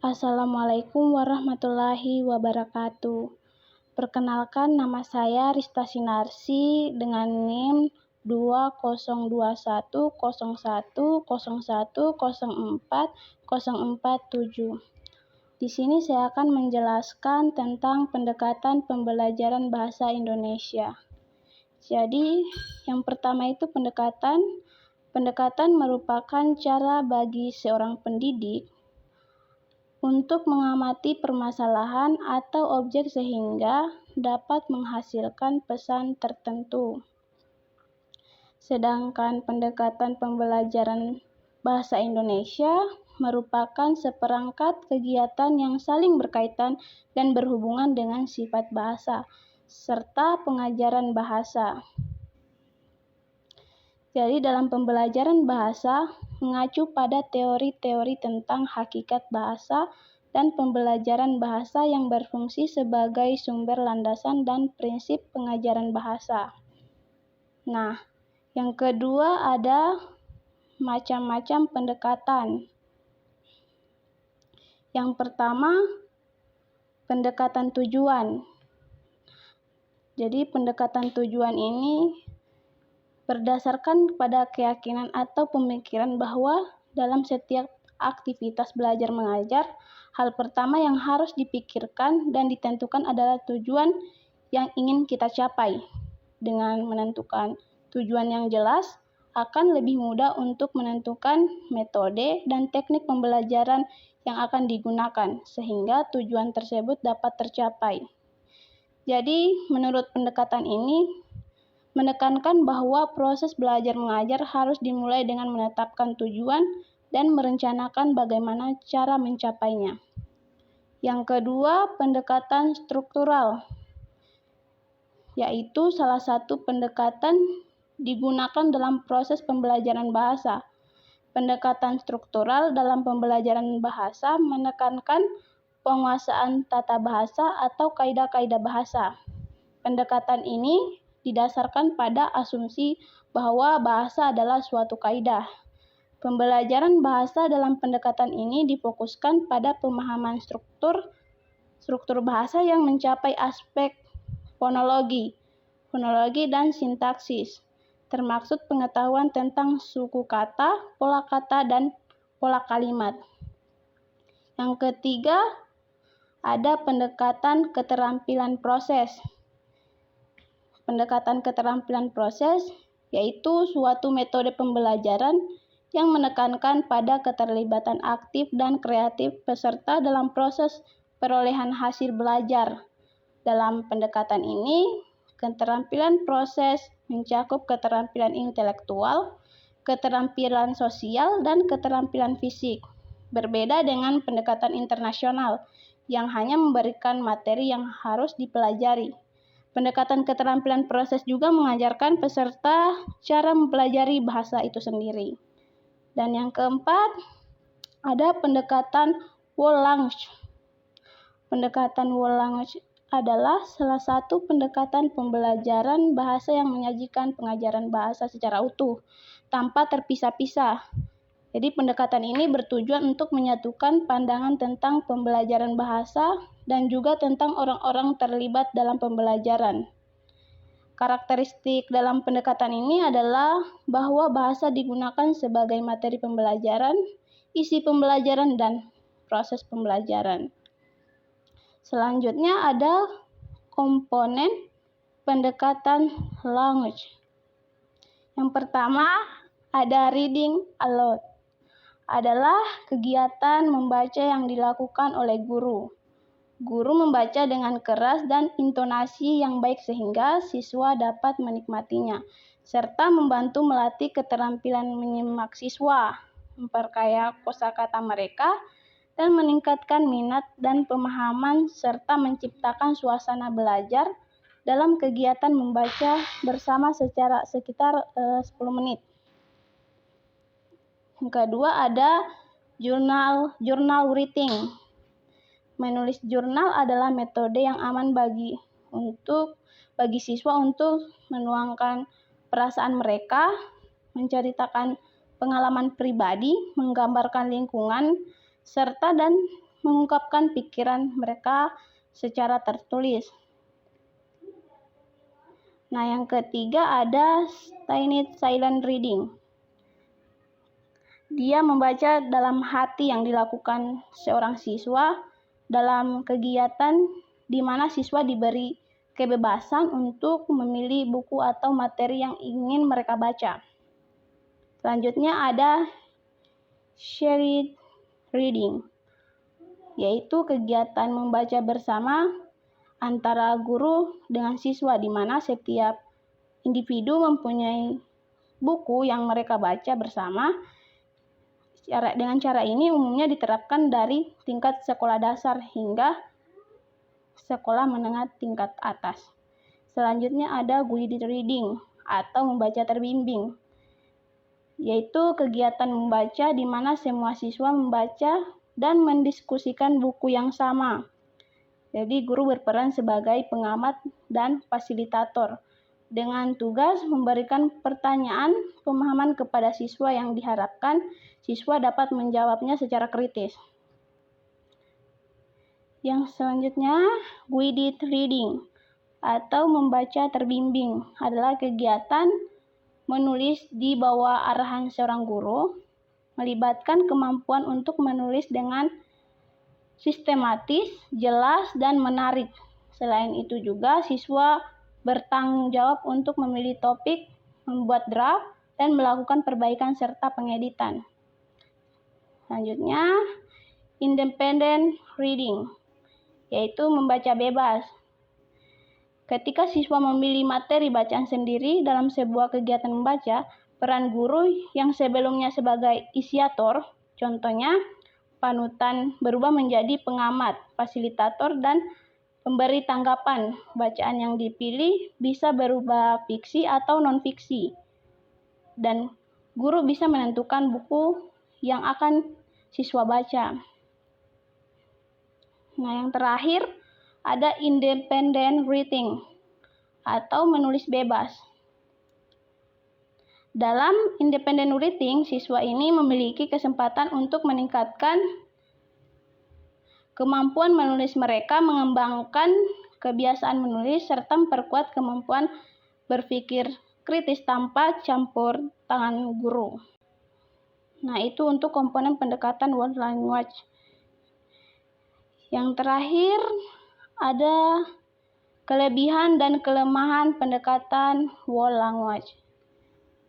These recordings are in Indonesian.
Assalamualaikum warahmatullahi wabarakatuh. Perkenalkan, nama saya Rista Sinarsi dengan NIM 202101010447. Di sini saya akan menjelaskan tentang pendekatan pembelajaran bahasa Indonesia. Jadi, yang pertama itu pendekatan. Pendekatan merupakan cara bagi seorang pendidik untuk mengamati permasalahan atau objek sehingga dapat menghasilkan pesan tertentu. Sedangkan pendekatan pembelajaran bahasa Indonesia merupakan seperangkat kegiatan yang saling berkaitan dan berhubungan dengan sifat bahasa, serta pengajaran bahasa. Jadi dalam pembelajaran bahasa mengacu pada teori-teori tentang hakikat bahasa dan pembelajaran bahasa yang berfungsi sebagai sumber landasan dan prinsip pengajaran bahasa. Nah, yang kedua ada macam-macam pendekatan. Yang pertama, pendekatan tujuan. Jadi pendekatan tujuan ini berdasarkan pada keyakinan atau pemikiran bahwa dalam setiap aktivitas belajar mengajar, hal pertama yang harus dipikirkan dan ditentukan adalah tujuan yang ingin kita capai. Dengan menentukan tujuan yang jelas, akan lebih mudah untuk menentukan metode dan teknik pembelajaran yang akan digunakan, sehingga tujuan tersebut dapat tercapai. Jadi, menurut pendekatan ini, menekankan bahwa proses belajar mengajar harus dimulai dengan menetapkan tujuan dan merencanakan bagaimana cara mencapainya. Yang kedua, pendekatan struktural, yaitu salah satu pendekatan digunakan dalam proses pembelajaran bahasa. Pendekatan struktural dalam pembelajaran bahasa menekankan penguasaan tata bahasa atau kaidah-kaidah bahasa. Pendekatan ini didasarkan pada asumsi bahwa bahasa adalah suatu kaidah. Pembelajaran bahasa dalam pendekatan ini difokuskan pada pemahaman struktur bahasa yang mencapai aspek fonologi dan sintaksis, termaksud pengetahuan tentang suku kata, dan pola kalimat. Yang ketiga, ada pendekatan keterampilan proses. Pendekatan keterampilan proses yaitu suatu metode pembelajaran yang menekankan pada keterlibatan aktif dan kreatif peserta dalam proses perolehan hasil belajar. Dalam pendekatan ini, keterampilan proses mencakup keterampilan intelektual, keterampilan sosial, dan keterampilan fisik. Berbeda dengan pendekatan internasional yang hanya memberikan materi yang harus dipelajari. Pendekatan keterampilan proses juga mengajarkan peserta cara mempelajari bahasa itu sendiri. Dan yang keempat, ada pendekatan whole language. Pendekatan whole language adalah salah satu pendekatan pembelajaran bahasa yang menyajikan pengajaran bahasa secara utuh, tanpa terpisah-pisah. Jadi pendekatan ini bertujuan untuk menyatukan pandangan tentang pembelajaran bahasa dan juga tentang orang-orang terlibat dalam pembelajaran. Karakteristik dalam pendekatan ini adalah bahwa bahasa digunakan sebagai materi pembelajaran, isi pembelajaran, dan proses pembelajaran. Selanjutnya ada komponen pendekatan language. Yang pertama ada reading aloud. Adalah kegiatan membaca yang dilakukan oleh guru. Guru membaca dengan keras dan intonasi yang baik sehingga siswa dapat menikmatinya, serta membantu melatih keterampilan menyimak siswa, memperkaya kosakata mereka, dan meningkatkan minat dan pemahaman serta menciptakan suasana belajar dalam kegiatan membaca bersama sekitar 10 menit. Yang kedua ada journal writing. Menulis jurnal adalah metode yang aman bagi siswa untuk menuangkan perasaan mereka, menceritakan pengalaman pribadi, menggambarkan lingkungan, serta dan mengungkapkan pikiran mereka secara tertulis. Nah, yang ketiga ada silent reading. Dia membaca dalam hati yang dilakukan seorang siswa dalam kegiatan di mana siswa diberi kebebasan untuk memilih buku atau materi yang ingin mereka baca. Selanjutnya ada shared reading, yaitu kegiatan membaca bersama antara guru dengan siswa di mana setiap individu mempunyai buku yang mereka baca bersama. Dengan cara ini umumnya diterapkan dari tingkat sekolah dasar hingga sekolah menengah tingkat atas. Selanjutnya ada guided reading atau membaca terbimbing, yaitu kegiatan membaca di mana semua siswa membaca dan mendiskusikan buku yang sama. Jadi guru berperan sebagai pengamat dan fasilitator dengan tugas memberikan pertanyaan pemahaman kepada siswa yang diharapkan siswa dapat menjawabnya secara kritis. Yang selanjutnya, guided reading atau membaca terbimbing adalah kegiatan menulis di bawah arahan seorang guru, melibatkan kemampuan untuk menulis dengan sistematis, jelas, dan menarik. Selain itu juga siswa bertanggung jawab untuk memilih topik, membuat draft, dan melakukan perbaikan serta pengeditan. Selanjutnya, independent reading, yaitu membaca bebas. Ketika siswa memilih materi bacaan sendiri dalam sebuah kegiatan membaca, peran guru yang sebelumnya sebagai inisiator, contohnya panutan, berubah menjadi pengamat, fasilitator, dan pemberi tanggapan. Bacaan yang dipilih bisa berubah fiksi atau non-fiksi, dan guru bisa menentukan buku yang akan siswa baca. Nah, yang terakhir ada independent reading atau menulis bebas. Dalam independent reading, siswa ini memiliki kesempatan untuk meningkatkan kemampuan menulis mereka, mengembangkan kebiasaan menulis, serta memperkuat kemampuan berpikir kritis tanpa campur tangan guru. Nah, itu untuk komponen pendekatan world language. Yang terakhir ada kelebihan dan kelemahan pendekatan world language.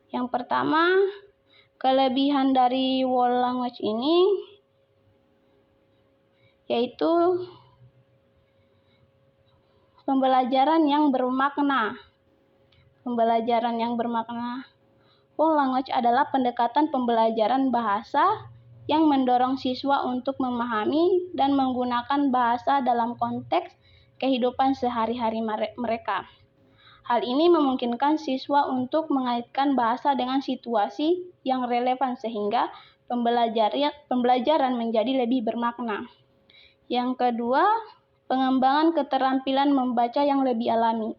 Yang pertama, kelebihan dari world language ini yaitu pembelajaran yang bermakna. Pembelajaran yang bermakna. World language adalah pendekatan pembelajaran bahasa yang mendorong siswa untuk memahami dan menggunakan bahasa dalam konteks kehidupan sehari-hari mereka. Hal ini memungkinkan siswa untuk mengaitkan bahasa dengan situasi yang relevan sehingga pembelajaran menjadi lebih bermakna. Yang kedua, pengembangan keterampilan membaca yang lebih alami.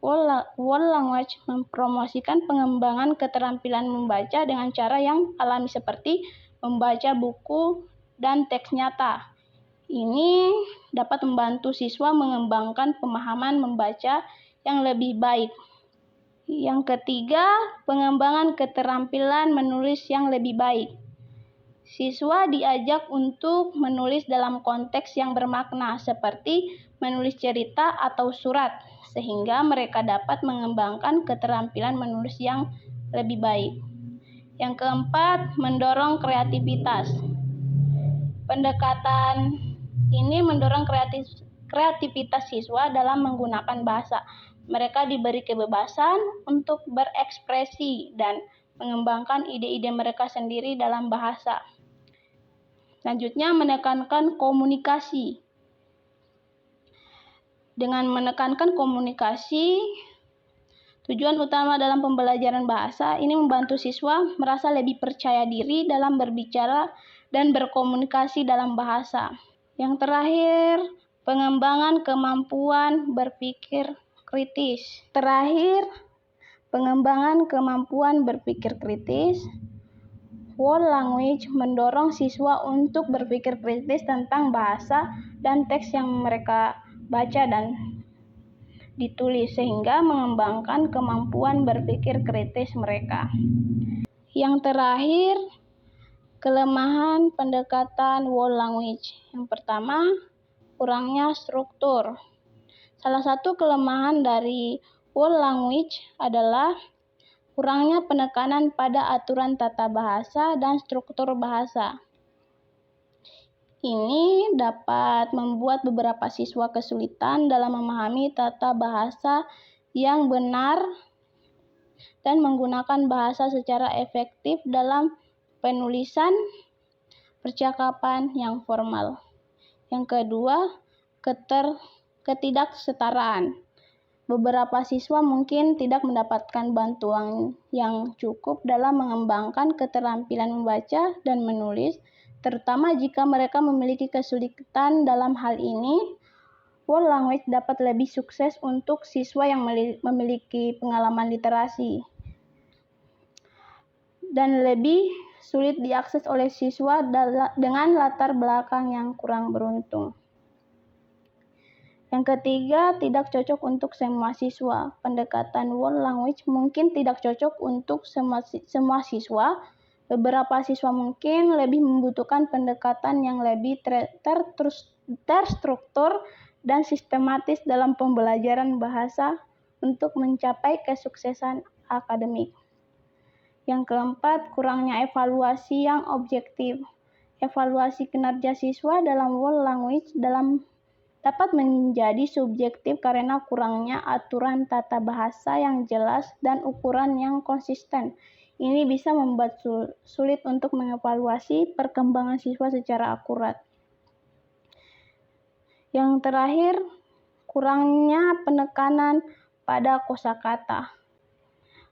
World language mempromosikan pengembangan keterampilan membaca dengan cara yang alami seperti membaca buku dan teks nyata. Ini dapat membantu siswa mengembangkan pemahaman membaca yang lebih baik. Yang ketiga, pengembangan keterampilan menulis yang lebih baik. Siswa diajak untuk menulis dalam konteks yang bermakna, seperti menulis cerita atau surat, sehingga mereka dapat mengembangkan keterampilan menulis yang lebih baik. Yang keempat, mendorong kreativitas. Pendekatan ini mendorong kreativitas siswa dalam menggunakan bahasa. Mereka diberi kebebasan untuk berekspresi dan mengembangkan ide-ide mereka sendiri dalam bahasa. Selanjutnya, menekankan komunikasi. Dengan menekankan komunikasi, tujuan utama dalam pembelajaran bahasa ini membantu siswa merasa lebih percaya diri dalam berbicara dan berkomunikasi dalam bahasa. Yang terakhir, pengembangan kemampuan berpikir kritis. Pengembangan kemampuan berpikir kritis. World language mendorong siswa untuk berpikir kritis tentang bahasa dan teks yang mereka baca dan ditulis, sehingga mengembangkan kemampuan berpikir kritis mereka. Yang terakhir, kelemahan pendekatan world language. Yang pertama, kurangnya struktur. Salah satu kelemahan dari world language adalah kurangnya penekanan pada aturan tata bahasa dan struktur bahasa. Ini dapat membuat beberapa siswa kesulitan dalam memahami tata bahasa yang benar dan menggunakan bahasa secara efektif dalam penulisan percakapan yang formal. Yang kedua, ketidaksetaraan. Beberapa siswa mungkin tidak mendapatkan bantuan yang cukup dalam mengembangkan keterampilan membaca dan menulis, terutama jika mereka memiliki kesulitan dalam hal ini. World language dapat lebih sukses untuk siswa yang memiliki pengalaman literasi dan lebih sulit diakses oleh siswa dengan latar belakang yang kurang beruntung. Yang ketiga, tidak cocok untuk semua siswa. Pendekatan world language mungkin tidak cocok untuk semua siswa. Beberapa siswa mungkin lebih membutuhkan pendekatan yang lebih terstruktur dan sistematis dalam pembelajaran bahasa untuk mencapai kesuksesan akademik. Yang keempat, kurangnya evaluasi yang objektif. Evaluasi kinerja siswa dalam world language dapat menjadi subjektif karena kurangnya aturan tata bahasa yang jelas dan ukuran yang konsisten. Ini bisa membuat sulit untuk mengevaluasi perkembangan siswa secara akurat. Yang terakhir, kurangnya penekanan pada kosakata.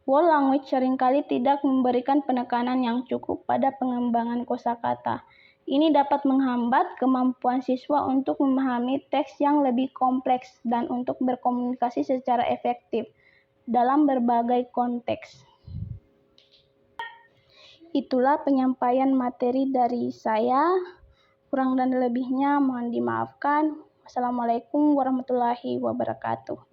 World language seringkali tidak memberikan penekanan yang cukup pada pengembangan kosakata. Ini dapat menghambat kemampuan siswa untuk memahami teks yang lebih kompleks dan untuk berkomunikasi secara efektif dalam berbagai konteks. Itulah penyampaian materi dari saya. Kurang dan lebihnya mohon dimaafkan. Wassalamualaikum warahmatullahi wabarakatuh.